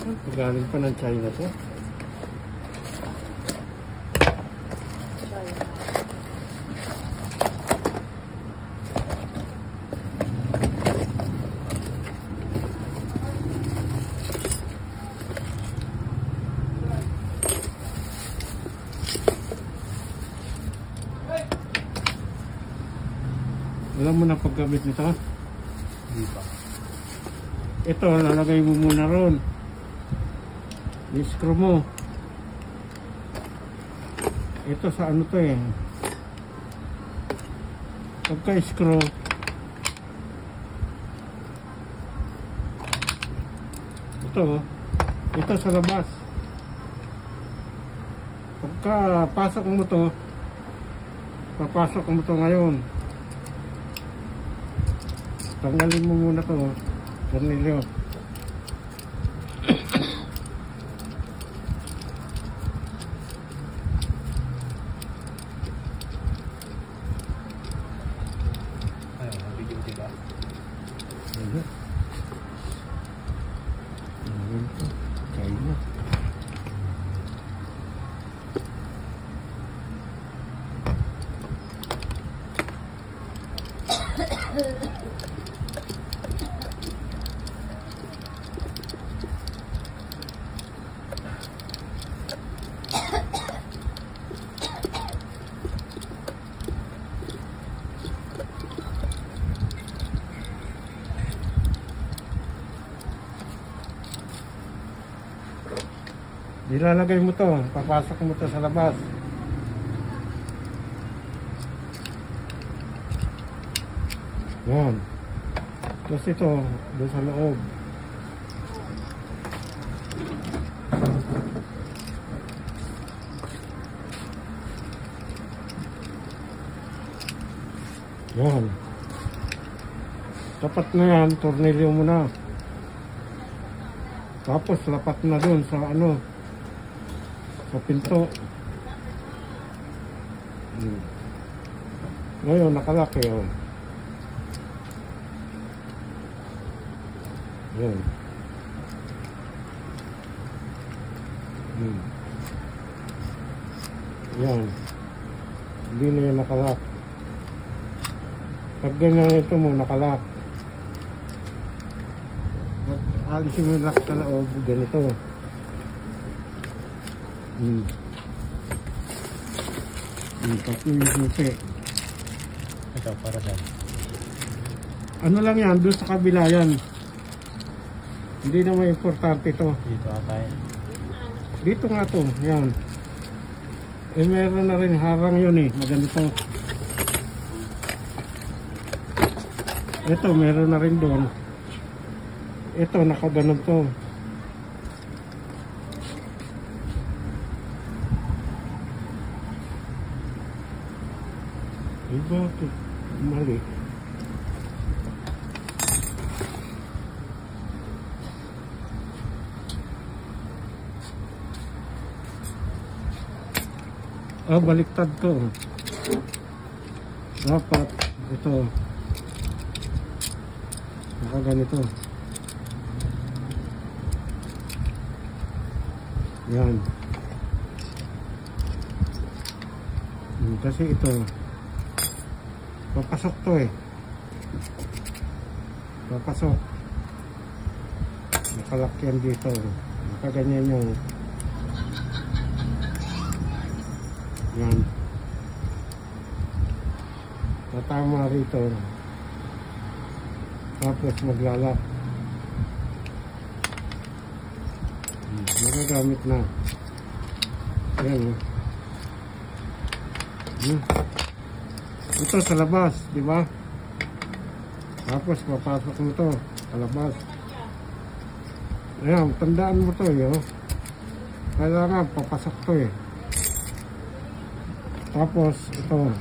Galing pa ng China to. Alam mo na paggamit nito? Hindi pa. Ito, lalagay mo muna ron. I-screw mo. Ito sa ano to eh. Pagka-screw, ito sa labas. Pagka pasok mo to, papasok mo to ngayon. Tanggalin mo muna to, tornilyo. Ayun, nabigyan diba? China. Ilalagay mo to, papasok mo to sa labas. Yan. Tapos ito, doon sa loob. Yan. Tapat na yan, tornilyo mo na. Tapos lapat na doon sa ano, sa pinto. Ngayon nakalaki yun. Yan. Yan. Hindi na yan nakalak. Pag ganyan ito mo nakalak. Alisin mo yung lock sa loob, ganito. Tapos yung susi. Ito, para saan? Ano lang yan, doon sa kabila yan. Hindi naman importante to. Dito ata yan. Dito nga to, yan. Eh meron na rin harang yun eh, maganito. Ito, meron na rin doon. Ito, nakaganon to. Bakit? Mali. Baliktad to. Dapat ito nakaganito. Yan. Kasi ito papasok to eh. Papasok. Nakalakyan dito. Nakaganyan yung yan. Tatama rito. Tapos maglalak. Magagamit na. Yan. Ito sa labas, di ba? Tapos papasok mo to sa labas. Ayan, tandaan mo to, yo. Kailangan papasok to eh. Tapos ito.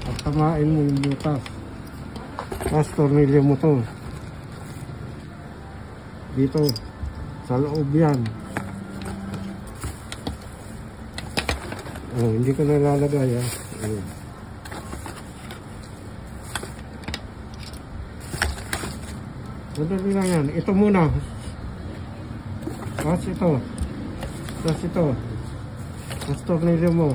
Pagtamain mo yung butas. Tapos tornilyo mo to. Dito sa loob yan. Hindi ko nalalagay ha. Ayun. Madali lang yan. Ito muna. Tapos ito. Tapos ito. Tapos tornilyo mo.